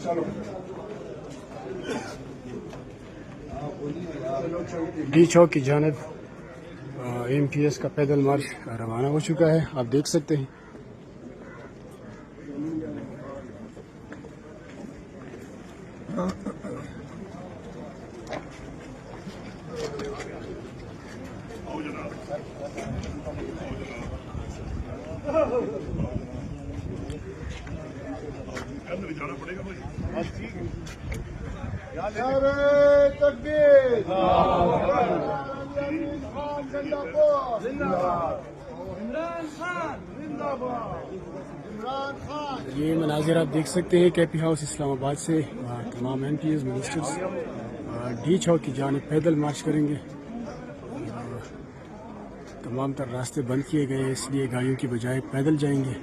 चलो डी चौक की जानिब MPS का पैदल मार्च रवाना हो चुका है, आप देख सकते हैं। जाना पड़ेगा भाई। तकबीर ये मनाजिर आप देख सकते हैं KP हाउस इस्लामाबाद से तमाम MPs मिनिस्टर्स डी चौक की जानिब पैदल मार्च करेंगे। तमाम तर रास्ते बंद किए गए हैं, इसलिए गाड़ियों की बजाय पैदल जाएंगे।